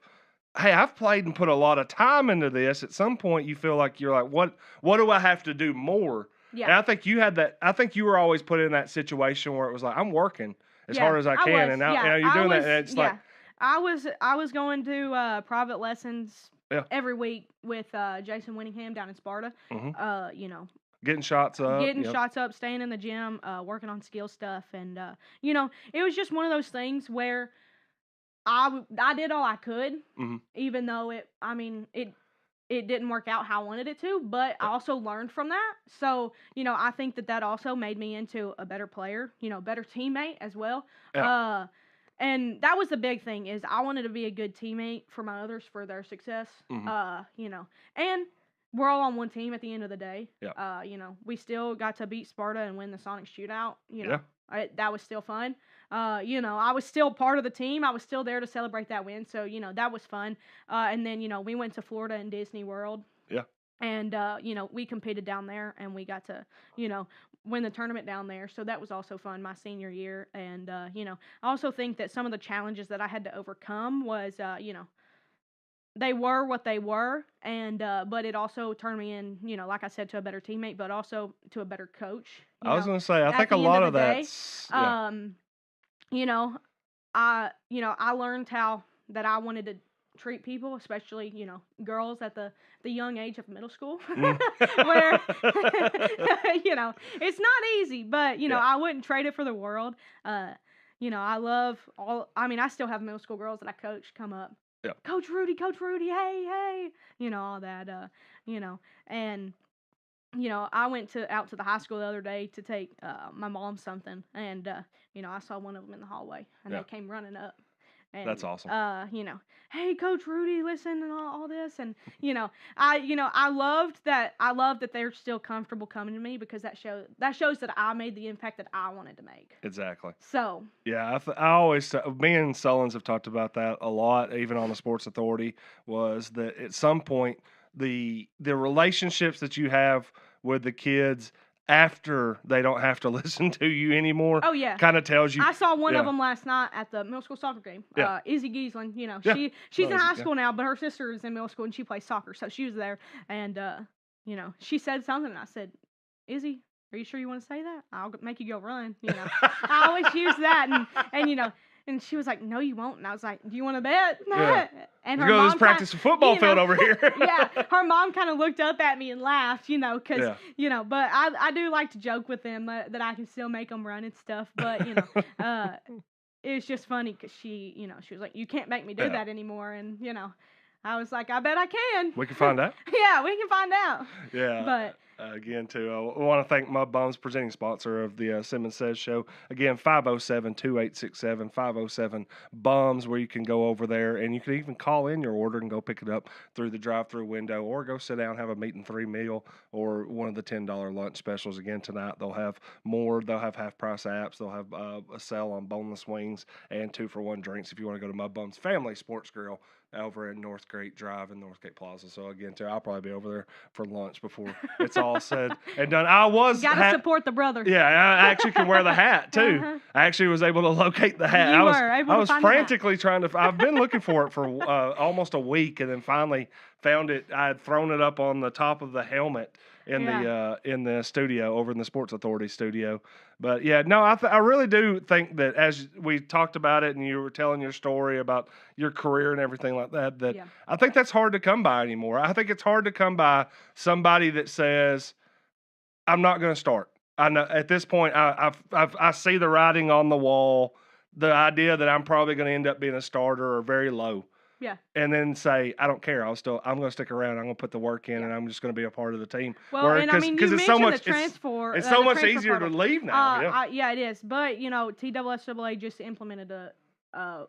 hey, I've played and put a lot of time into this. At some point, you feel like you're like, what do I have to do more? Yeah. And I think you had that. I think you were always put in that situation where it was like, I'm working as hard as I can, and now you're doing that, and it's like, I was going to private lessons every week with Jason Winningham down in Sparta. Getting shots up, staying in the gym, working on skill stuff, and it was just one of those things where I did all I could, even though it didn't work out how I wanted it to, but I also learned from that. So, I think that also made me into a better player, better teammate as well. Yeah. And that was the big thing, is I wanted to be a good teammate for my others, for their success. And we're all on one team at the end of the day. Yeah. We still got to beat Sparta and win the Sonic shootout. That was still fun. I was still part of the team. I was still there to celebrate that win. So, that was fun. And then, we went to Florida and Disney World. Yeah. And, we competed down there, and we got to, win the tournament down there. So that was also fun my senior year. And, I also think that some of the challenges that I had to overcome was, they were what they were, and but it also turned me in, like I said, to a better teammate, but also to a better coach. I was going to say, I think a lot of that's, I learned how that I wanted to treat people, especially, girls at the young age of middle school, where, it's not easy, but, I wouldn't trade it for the world. I love I still have middle school girls that I coach come up. Yeah. Coach Rudy, hey, all that, and, I went out to the high school the other day to take my mom something, and, I saw one of them in the hallway, and they came running up. And, that's awesome. Hey, Coach Rudy, listen, and all this, and I loved that they're still comfortable coming to me, because that shows that I made the impact that I wanted to make. Exactly. So yeah, I always, me and Sullins have talked about that a lot, even on the Sports Authority, was that at some point the relationships that you have with the kids after they don't have to listen to you anymore. Oh, yeah. Kind of tells you. I saw one of them last night at the middle school soccer game. Yeah. Izzy Giesland, she's in high school now, but her sister is in middle school and she plays soccer, so she was there. And, she said something, and I said, Izzy, are you sure you want to say that? I'll make you go run. I always use that, and she was like, no, you won't. And I was like, do you want to bet? Yeah. And her mom go to this practice football field over here. Yeah, her mom kind of looked up at me and laughed, because, but I do like to joke with them that I can still make them run and stuff. But, it was just funny because she was like, you can't make me do that anymore. And, I was like, I bet I can. We can find out. Yeah, we can find out. Yeah. But again, too, I want to thank Mud Bums, presenting sponsor of the Simmons Says Show. Again, 507-2867, 507-BUMS, where you can go over there, and you can even call in your order and go pick it up through the drive-through window, or go sit down, have a meat and three meal, or one of the $10 lunch specials. Again, tonight they'll have more. They'll have half-price apps. They'll have a sale on boneless wings and 2-for-1 drinks if you want to go to Mud Bums Family Sports Grill over at Northgate Drive and Northgate Plaza. So again, too, I'll probably be over there for lunch before it's all said and done. Gotta support the brother. Yeah, I actually can wear the hat too. Uh-huh. I actually was able to locate the hat. I was frantically trying to. I've been looking for it for almost a week, and then finally found it. I had thrown it up on the top of the helmet in the studio over in the Sports Authority studio. But yeah, no, I really do think that as we talked about it and you were telling your story about your career and everything like that, I think that's hard to come by anymore. I think it's hard to come by somebody that says, I'm not going to start. I know at this point, I see the writing on the wall, the idea that I'm probably going to end up being a starter or very low. Yeah. And then say, I don't care. I'm going to stick around. I'm going to put the work in, and I'm just going to be a part of the team. Well, you mentioned the transfer. It's so much easier to leave now. Yeah, it is. But TSSAA just implemented a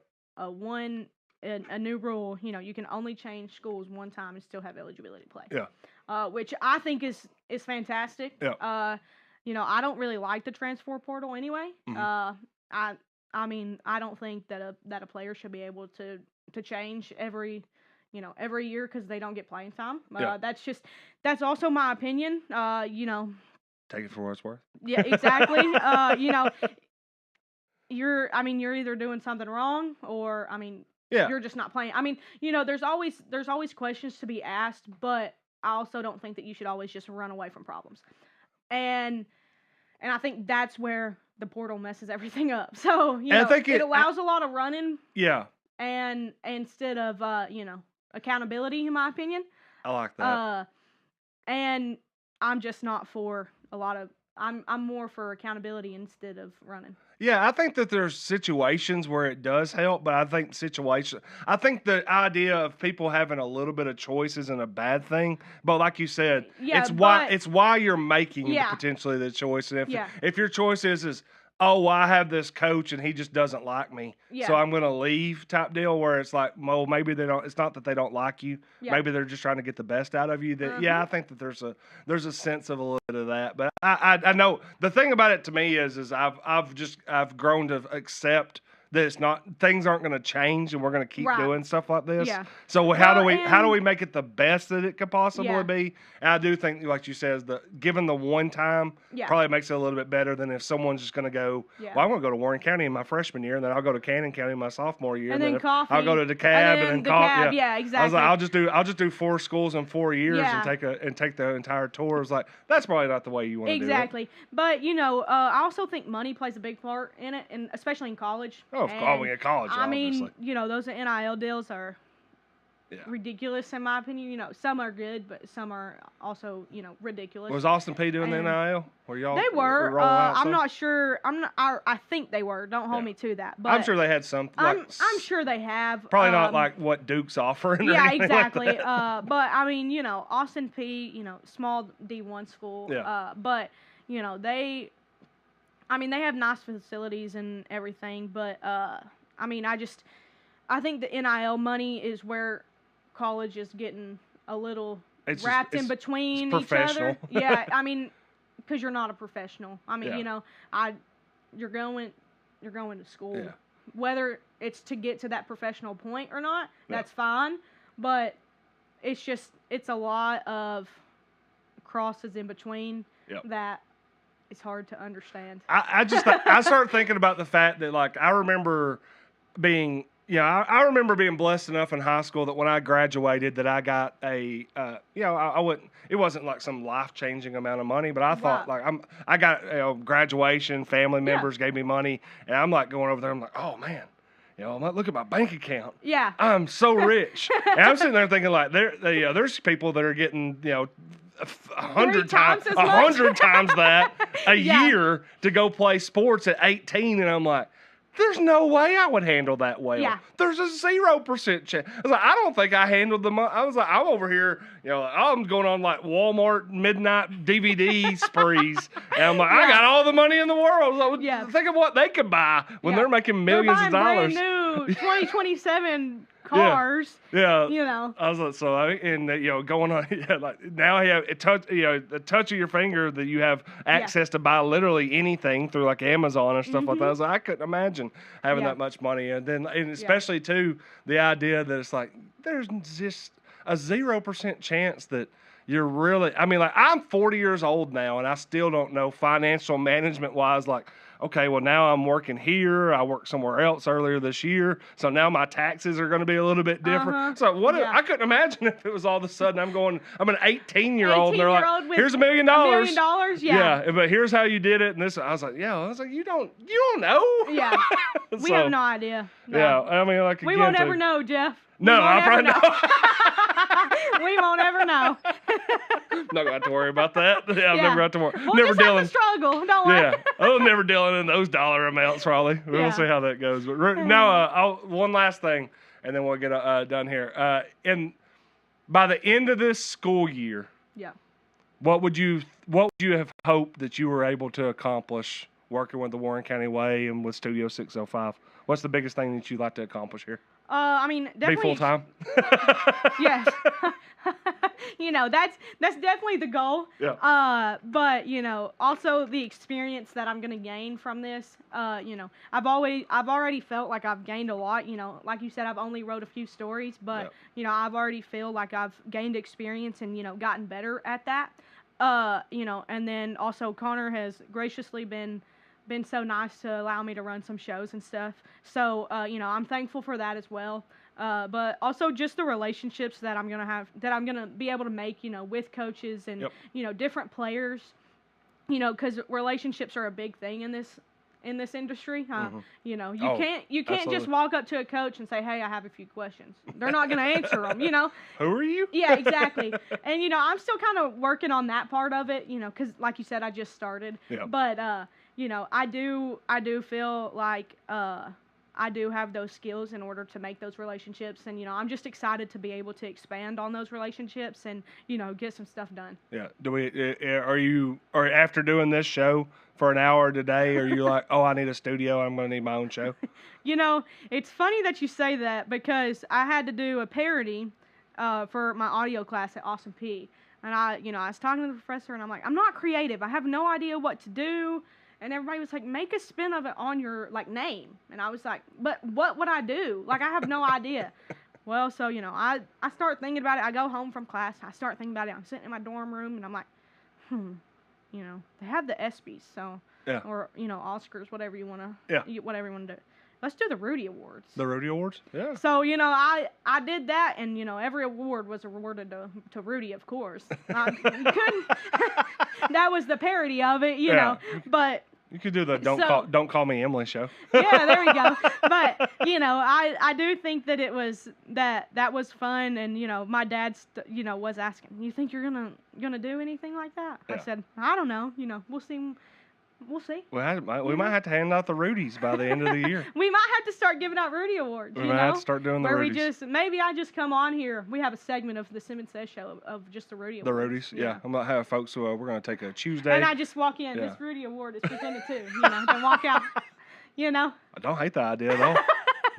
new rule. You can only change schools one time and still have eligibility to play. Yeah. Which I think is fantastic. Yeah. I don't really like the transfer portal anyway. Mm-hmm. I don't think that a player should be able to change every year because they don't get playing time. That's also my opinion. Take it for what it's worth. Yeah, exactly. You're either doing something wrong or you're just not playing. There's always questions to be asked, but I also don't think that you should always just run away from problems. And I think that's where the portal messes everything up. So, it allows a lot of running. Yeah. And instead of, accountability, in my opinion. I like that. And I'm just not for I'm more for accountability instead of running. Yeah, I think that there's situations where it does help, but I think the idea of people having a little bit of choice isn't a bad thing. But like you said, it's why you're making potentially the choice. And if your choice is I have this coach and he just doesn't like me, so I'm going to leave type deal, where it's like, well, maybe they don't. It's not that they don't like you. Yeah. Maybe they're just trying to get the best out of you. That I think that there's a sense of a little bit of that. But I know the thing about it to me is I've grown to accept that things aren't going to change, and we're going to keep doing stuff like this. Yeah. So how do we make it the best that it could possibly be? And I do think, like you said, given the one time probably makes it a little bit better than if someone's just going to go. Yeah. Well, I'm going to go to Warren County in my freshman year, and then I'll go to Cannon County my sophomore year, and then I'll go to DeKalb and then Coffee. Yeah, exactly. I was like, I'll just do 4 schools in 4 years and take the entire tour. It's like, that's probably not the way you want to do it. Exactly. But I also think money plays a big part in it, and especially in college. Oh, at college, obviously. Those NIL deals are ridiculous in my opinion. Some are good, but some are also, ridiculous. Was Austin Peay doing the NIL? Were y'all? They were. I'm not sure. I think they were. Don't hold me to that. But I'm sure they had some. I'm sure they have. Probably not like what Duke's offering. Yeah, exactly. Like but Austin Peay, small D1 school. Yeah. But they have nice facilities and everything, but I think the NIL money is where college is getting a little wrapped in between each other. Yeah, because you're not a professional. You're going to school. Yeah. Whether it's to get to that professional point or not, that's fine. But it's a lot of crosses in between that it's hard to understand. I start thinking about the fact that, like, I remember being, I remember being blessed enough in high school that when I graduated that I got a, I wouldn't, it wasn't like some life-changing amount of money, but I thought, like, I got, graduation, family members gave me money, and I'm like going over there, I'm like, oh man, I'm like, look at my bank account. Yeah. I'm so rich. And I'm sitting there thinking, like, there's people that are getting, 100 times that a year to go play sports at 18, and I'm like, there's no way I would handle that well. Yeah. There's a 0% chance. I was like, I don't think I handled the money. I was like, I'm over here, I'm going on like Walmart midnight DVD sprees. And I'm like, I got all the money in the world. So think of what they could buy when they're making millions of dollars. Brand new 2027 cars. Yeah. I was like, so going on, like now you have a touch of your finger that you have access to buy literally anything through like Amazon and stuff like that. I was like, I couldn't imagine having that much money, and especially too the idea that it's like there's just a 0% chance that you're really. I mean, like, I'm 40 years old now, and I still don't know financial management wise, like, okay, well, now I'm working here. I worked somewhere else earlier this year. So now my taxes are going to be a little bit different. So I couldn't imagine if it was all of a sudden I'm an 18-year-old and they're like, here's $1 million. $1 million, yeah. But here's how you did it. And this, I was like, you don't know. Yeah. We have no idea. No. Yeah. I mean, like, we won't ever know, Jeff. No, I probably know. We won't ever know. Not going to have to worry about that. Yeah, I've never had to worry. We'll just have to struggle. Don't worry. Yeah, I'm never dealing in those dollar amounts, probably. We'll see how that goes. But now, one last thing, and then we'll get done here. And by the end of this school year, what would you have hoped that you were able to accomplish working with the Warren County Way and with Studio 605? What's the biggest thing that you'd like to accomplish here? I mean, definitely. Be full time. Yes. That's definitely the goal. Yeah. But also the experience that I'm gonna gain from this. I've already felt like I've gained a lot. Like you said, I've only wrote a few stories, but I've already feel like I've gained experience and gotten better at that. And then also Connor has graciously been so nice to allow me to run some shows and stuff. So, I'm thankful for that as well. But also just the relationships that I'm going to be able to make, with coaches and, different players, because relationships are a big thing in this industry. You can't just walk up to a coach and say, hey, I have a few questions. They're not going to answer them, Who are you? Yeah, exactly. And, I'm still kind of working on that part of it, because like you said, I just started. Yeah. But, I do feel like I do have those skills in order to make those relationships, and I'm just excited to be able to expand on those relationships and get some stuff done. Yeah. Are after doing this show for an hour today, are you like, oh, I need a studio, I'm going to need my own show? It's funny that you say that because I had to do a parody for my audio class at Awesome P, and I was talking to the professor, and I'm like, I'm not creative. I have no idea what to do. And everybody was like, make a spin of it on your, name. And I was like, but what would I do? I have no idea. Well, so, I start thinking about it. I go home from class. I start thinking about it. I'm sitting in my dorm room, and I'm like, they have the ESPYs, so, or, Oscars, whatever you want to, whatever you want to do. Let's do the Rudy Awards. The Rudy Awards? Yeah. So, I did that, and, every award was awarded to Rudy, of course. That was the parody of it, know, but... You could do the don't call me Emily show. Yeah, there we go. But I do think that it was that was fun, and my dad was asking, you think you're gonna do anything like that? Yeah. I said, I don't know. We'll see. We'll see. Well, we might have to hand out the Rudies by the end of the year. We might have to start giving out Rudy Awards. We might have to start doing the Rudies. Maybe I just come on here. We have a segment of the Simmons Says show of just the Rudy Awards. The Rudies, yeah. I'm going to have folks who we're going to take a Tuesday. And I just walk in. This Rudy Award is presented to, and walk out, I don't hate the idea, though.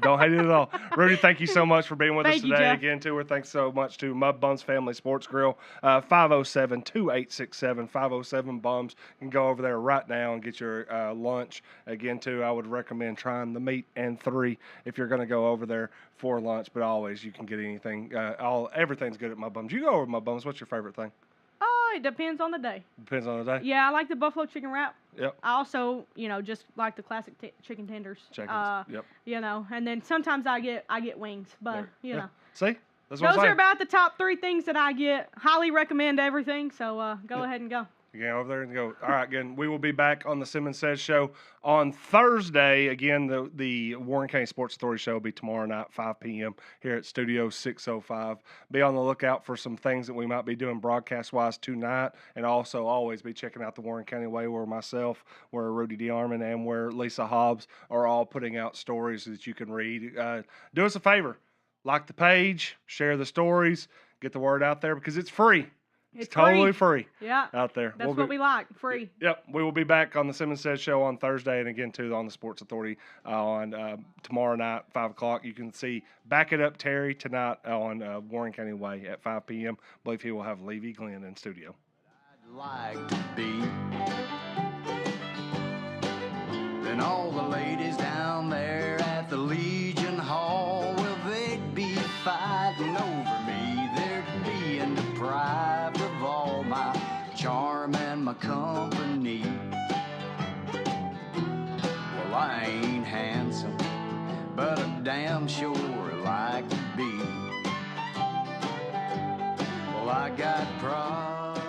Don't hate it at all. Rudy, thank you so much for being with us today. Jeff. Again, too. Thanks so much to Mud Bums Family Sports Grill, 507-2867, 507-BUMS. You can go over there right now and get your lunch. Again, too, I would recommend trying the meat and 3 if you're going to go over there for lunch. But always, you can get anything. Everything's good at Mud Bums. You go over to Mud Bums. What's your favorite thing? It depends on the day. Depends on the day? Yeah, I like the buffalo chicken wrap. Yep. I also, just like the classic chicken tenders. Yep. And then sometimes I get wings, but See, that's what those I'm saying. are about the top 3 things that I get. Highly recommend everything. So go ahead and go. Get over there and go. All right, again, we will be back on the Simmons Says Show on Thursday. Again, the Warren County Sports Authority show will be tomorrow night, 5 p.m. here at Studio 605. Be on the lookout for some things that we might be doing broadcast-wise tonight, and also always be checking out the Warren County Way, where myself, where Rudy DeArmond, and where Lisa Hobbs are all putting out stories that you can read. Do us a favor. Like the page, share the stories, get the word out there because it's free. It's totally free. Yeah. Out there. That's what we like. Free. Yep. We will be back on the Simmons Says Show on Thursday and again, too, on the Sports Authority on tomorrow night, 5 o'clock. You can see Back It Up Terry tonight on Warren County Way at 5 p.m. I believe he will have Levy Glenn in studio. I'd like to be. Then all the ladies down there at the Legion Hall, well, they'd be fighting over me. They're being deprived of all my charm and my company. Well, I ain't handsome, but I damn sure like to be. Well, I got pride.